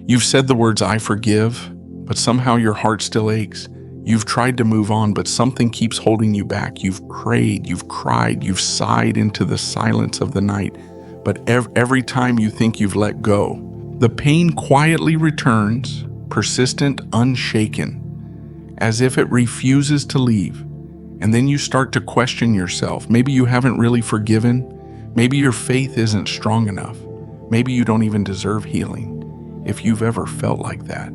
You've said the words, "I forgive," but somehow your heart still aches. You've tried to move on, but something keeps holding you back. You've prayed, you've cried, you've sighed into the silence of the night, but every time you think you've let go, the pain quietly returns, persistent, unshaken, as if it refuses to leave. And then you start to question yourself. Maybe you haven't really forgiven. Maybe your faith isn't strong enough. Maybe you don't even deserve healing, if you've ever felt like that.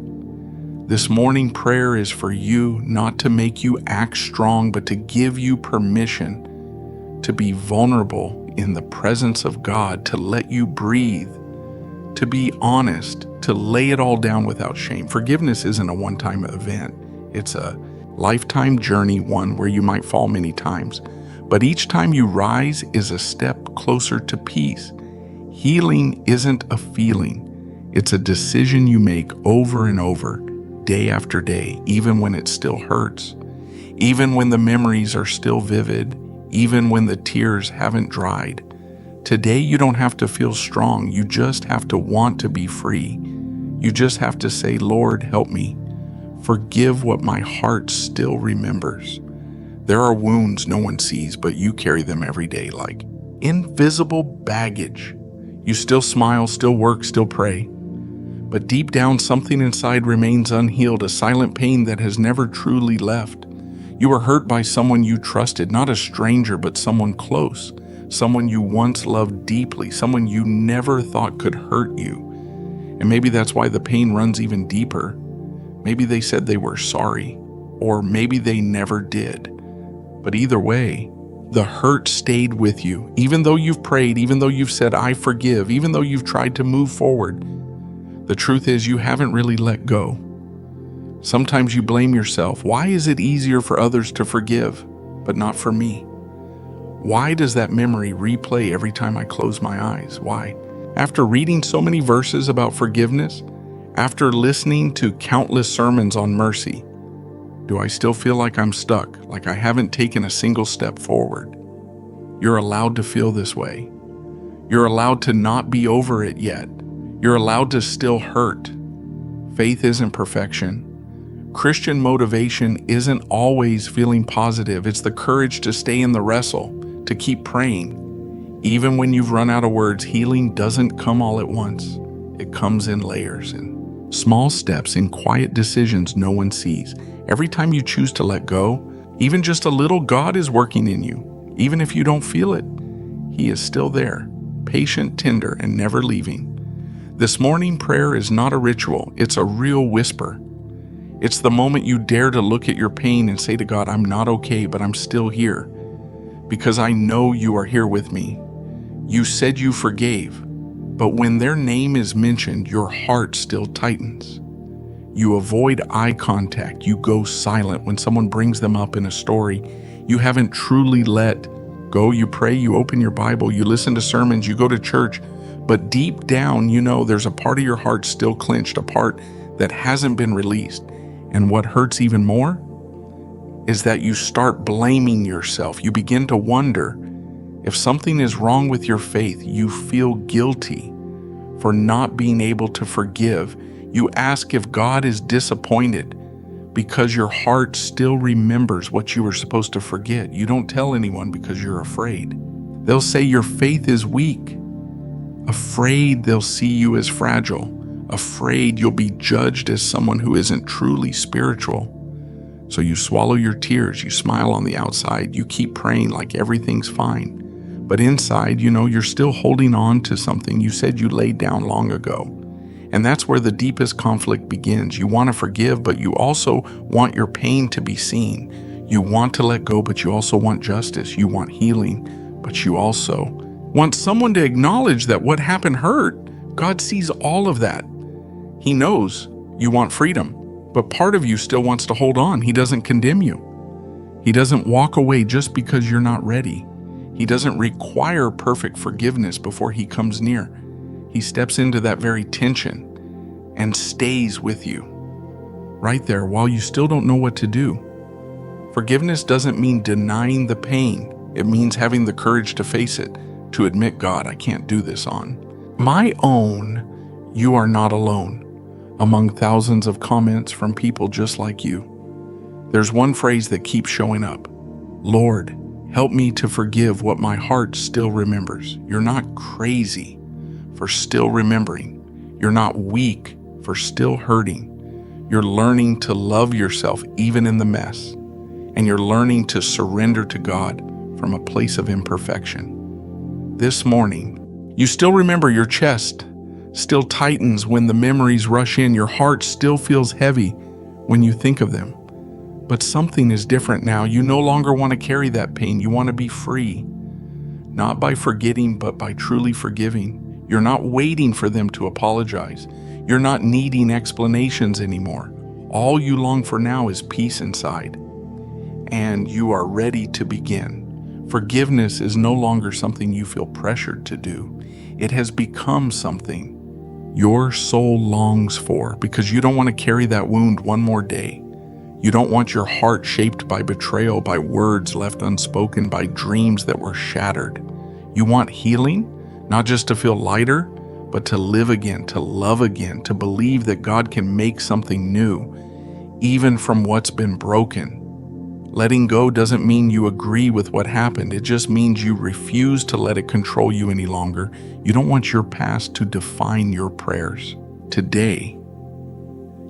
This morning prayer is for you, not to make you act strong, but to give you permission to be vulnerable in the presence of God, to let you breathe, to be honest, to lay it all down without shame. Forgiveness isn't a one-time event. It's a lifetime journey, one where you might fall many times. But each time you rise is a step closer to peace. Healing isn't a feeling. It's a decision you make over and over, day after day, even when it still hurts, even when the memories are still vivid, even when the tears haven't dried. Today, you don't have to feel strong. You just have to want to be free. You just have to say, "Lord, help me. Forgive what my heart still remembers." There are wounds no one sees, but you carry them every day like invisible baggage. You still smile, still work, still pray. But deep down, something inside remains unhealed, a silent pain that has never truly left. You were hurt by someone you trusted, not a stranger, but someone close, someone you once loved deeply, someone you never thought could hurt you. And maybe that's why the pain runs even deeper. Maybe they said they were sorry, or maybe they never did. But either way, the hurt stayed with you, even though you've prayed, even though you've said, "I forgive," even though you've tried to move forward. The truth is, you haven't really let go. Sometimes you blame yourself. Why is it easier for others to forgive, but not for me? Why does that memory replay every time I close my eyes? Why? After reading so many verses about forgiveness, after listening to countless sermons on mercy, do I still feel like I'm stuck, like I haven't taken a single step forward? You're allowed to feel this way. You're allowed to not be over it yet. You're allowed to still hurt. Faith isn't perfection. Christian motivation isn't always feeling positive. It's the courage to stay in the wrestle, to keep praying. Even when you've run out of words, healing doesn't come all at once. It comes in layers, in small steps, in quiet decisions no one sees. Every time you choose to let go, even just a little, God is working in you. Even if you don't feel it, He is still there, patient, tender, and never leaving. This morning prayer is not a ritual, it's a real whisper. It's the moment you dare to look at your pain and say to God, "I'm not okay, but I'm still here, because I know you are here with me." You said you forgave, but when their name is mentioned, your heart still tightens. You avoid eye contact, you go silent when someone brings them up in a story you haven't truly let go. You pray, you open your Bible, you listen to sermons, you go to church, but deep down, you know there's a part of your heart still clenched, a part that hasn't been released. And what hurts even more is that you start blaming yourself. You begin to wonder if something is wrong with your faith. You feel guilty for not being able to forgive. You ask if God is disappointed because your heart still remembers what you were supposed to forget. You don't tell anyone because you're afraid. They'll say your faith is weak. Afraid they'll see you as fragile. Afraid you'll be judged as someone who isn't truly spiritual. So you swallow your tears, you smile on the outside, you keep praying like everything's fine. But inside, you know you're still holding on to something you said you laid down long ago. And that's where the deepest conflict begins. You want to forgive, but you also want your pain to be seen. You want to let go, but you also want justice. You want healing, but you also want someone to acknowledge that what happened hurt. God sees all of that. He knows you want freedom, but part of you still wants to hold on. He doesn't condemn you. He doesn't walk away just because you're not ready. He doesn't require perfect forgiveness before He comes near. He steps into that very tension and stays with you right there while you still don't know what to do. Forgiveness doesn't mean denying the pain. It means having the courage to face it, to admit, "God, I can't do this on my own." You are not alone. among thousands of comments from people just like you. There's one phrase that keeps showing up. Lord, help me to forgive what my heart still remembers. You're not crazy for still remembering. You're not weak for still hurting. You're learning to love yourself even in the mess. And you're learning to surrender to God from a place of imperfection. This morning, you still remember your chest still tightens when the memories rush in. Your heart still feels heavy when you think of them. But something is different now. You no longer want to carry that pain. You want to be free, not by forgetting, but by truly forgiving. You're not waiting for them to apologize. You're not needing explanations anymore. All you long for now is peace inside, and you are ready to begin. Forgiveness is no longer something you feel pressured to do. It has become something your soul longs for because you don't want to carry that wound one more day. You don't want your heart shaped by betrayal, by words left unspoken, by dreams that were shattered. You want healing, not just to feel lighter, but to live again, to love again, to believe that God can make something new, even from what's been broken. Letting go doesn't mean you agree with what happened. It just means you refuse to let it control you any longer. You don't want your past to define your prayers today.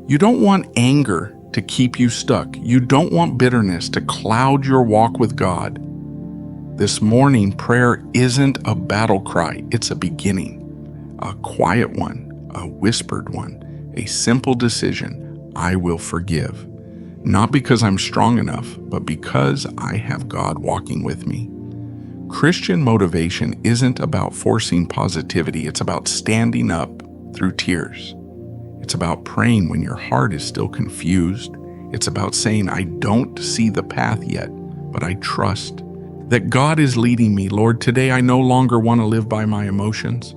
You don't want anger to keep you stuck. You don't want bitterness to cloud your walk with God. This morning, prayer isn't a battle cry. It's a beginning, a quiet one, a whispered one, a simple decision. I will forgive. Not because I'm strong enough, but because I have God walking with me. Christian motivation isn't about forcing positivity. It's about standing up through tears. It's about praying when your heart is still confused. It's about saying, I don't see the path yet, but I trust that God is leading me. Lord, today I no longer want to live by my emotions.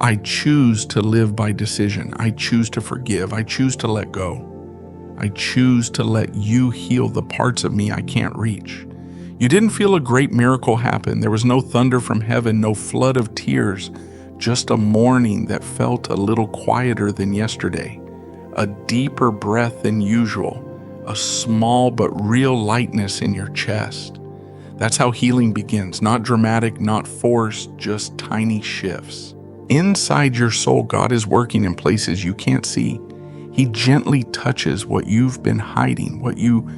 I choose to live by decision. I choose to forgive. I choose to let go. I choose to let you heal the parts of me I can't reach. You didn't feel a great miracle happen. There was no thunder from heaven, no flood of tears, just a morning that felt a little quieter than yesterday, a deeper breath than usual, a small but real lightness in your chest. That's how healing begins, not dramatic, not forced, just tiny shifts. Inside your soul, God is working in places you can't see. He gently touches what you've been hiding, what you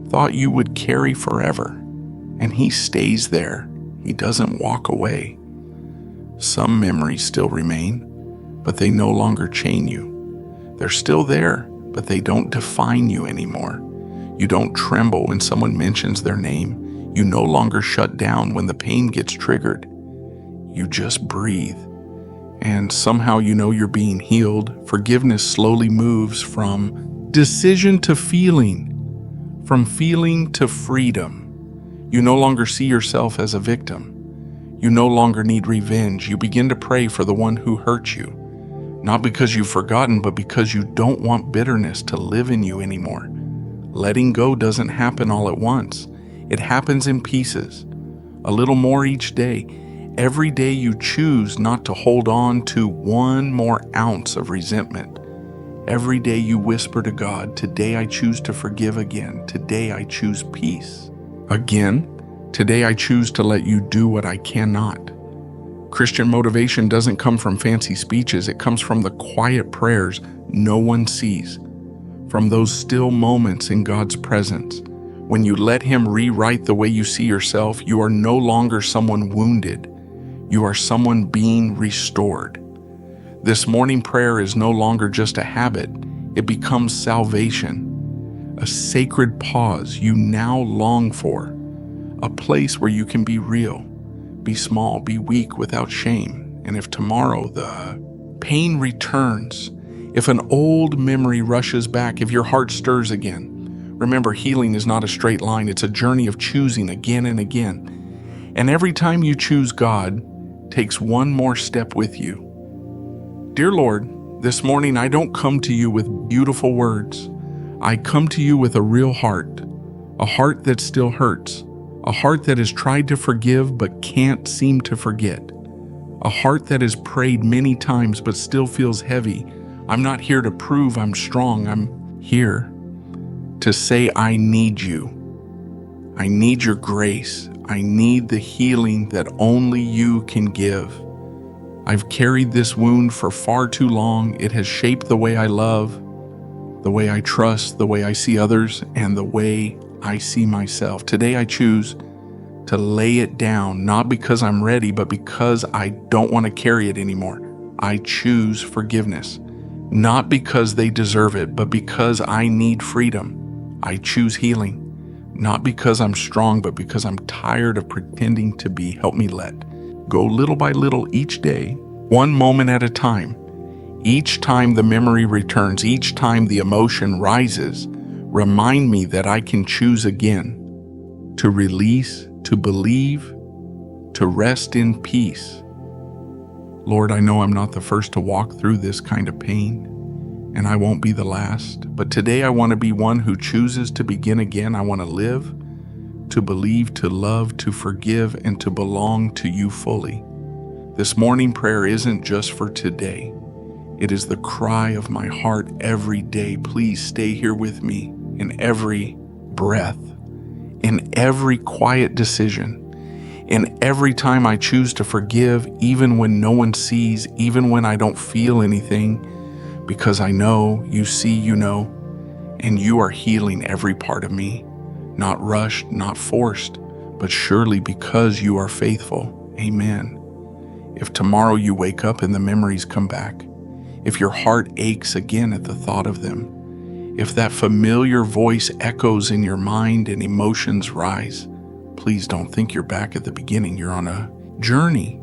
thought you would carry forever. And He stays there. He doesn't walk away. Some memories still remain, but they no longer chain you. They're still there, but they don't define you anymore. You don't tremble when someone mentions their name. You no longer shut down when the pain gets triggered. You just breathe. And somehow you know you're being healed. Forgiveness slowly moves from decision to feeling, from feeling to freedom. You no longer see yourself as a victim. You no longer need revenge. You begin to pray for the one who hurt you, not because you've forgotten, but because you don't want bitterness to live in you anymore. Letting go doesn't happen all at once. It happens in pieces, a little more each day. Every day you choose not to hold on to one more ounce of resentment. Every day you whisper to God, today I choose to forgive again. Today I choose peace. Again, today I choose to let you do what I cannot. Christian motivation doesn't come from fancy speeches. It comes from the quiet prayers no one sees, from those still moments in God's presence. When you let Him rewrite the way you see yourself, you are no longer someone wounded. You are someone being restored. This morning prayer is no longer just a habit. It becomes salvation, a sacred pause you now long for, a place where you can be real, be small, be weak without shame. And if tomorrow the pain returns, if an old memory rushes back, if your heart stirs again, remember, healing is not a straight line. It's a journey of choosing again and again. And every time you choose God, takes one more step with you. Dear Lord, this morning I don't come to you with beautiful words. I come to you with a real heart, a heart that still hurts, a heart that has tried to forgive but can't seem to forget, a heart that has prayed many times but still feels heavy, I'm not here to prove I'm strong. I'm here to say, I need you. I need your grace. I need the healing that only you can give. I've carried this wound for far too long. It has shaped the way I love, the way I trust, the way I see others, and the way I see myself. Today I choose to lay it down, not because I'm ready, but because I don't want to carry it anymore. I choose forgiveness, not because they deserve it, but because I need freedom. I choose healing, not because I'm strong, but because I'm tired of pretending to be. Help me let go little by little each day, one moment at a time. Each time the memory returns, each time the emotion rises, remind me that I can choose again, to release, to believe, to rest in peace. Lord, I know I'm not the first to walk through this kind of pain, and I won't be the last, but today I want to be one who chooses to begin again. I want to live, to believe, to love, to forgive, and to belong to you fully. This morning prayer isn't just for today. It is the cry of my heart every day. Please stay here with me in every breath, in every quiet decision, in every time I choose to forgive, even when no one sees, even when I don't feel anything, because I know you see, you know, and you are healing every part of me, not rushed, not forced, but surely because you are faithful. Amen. If tomorrow you wake up and the memories come back, if your heart aches again at the thought of them, if that familiar voice echoes in your mind and emotions rise, please don't think you're back at the beginning. You're on a journey.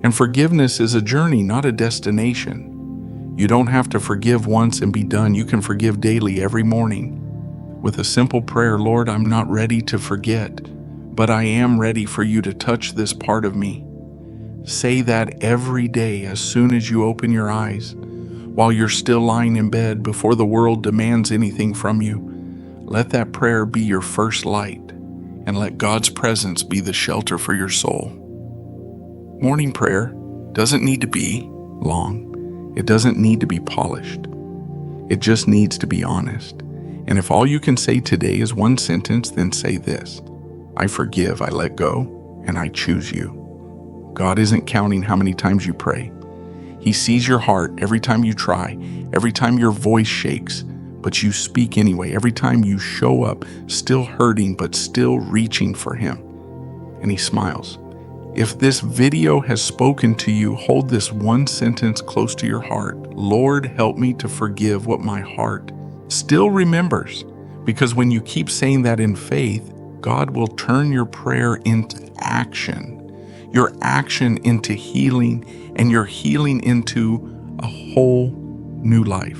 And forgiveness is a journey, not a destination. You don't have to forgive once and be done. You can forgive daily, every morning, with a simple prayer. Lord, I'm not ready to forget, but I am ready for you to touch this part of me. Say that every day as soon as you open your eyes, while you're still lying in bed before the world demands anything from you. Let that prayer be your first light, and let God's presence be the shelter for your soul. Morning prayer doesn't need to be long. It doesn't need to be polished. It just needs to be honest. And if all you can say today is one sentence, then say this: I forgive, I let go, and I choose you. God isn't counting how many times you pray. He sees your heart every time you try, every time your voice shakes, but you speak anyway, every time you show up, still hurting, but still reaching for Him. And He smiles. If this video has spoken to you, hold this one sentence close to your heart. Lord, help me to forgive what my heart still remembers. Because when you keep saying that in faith, God will turn your prayer into action, your action into healing, and your healing into a whole new life.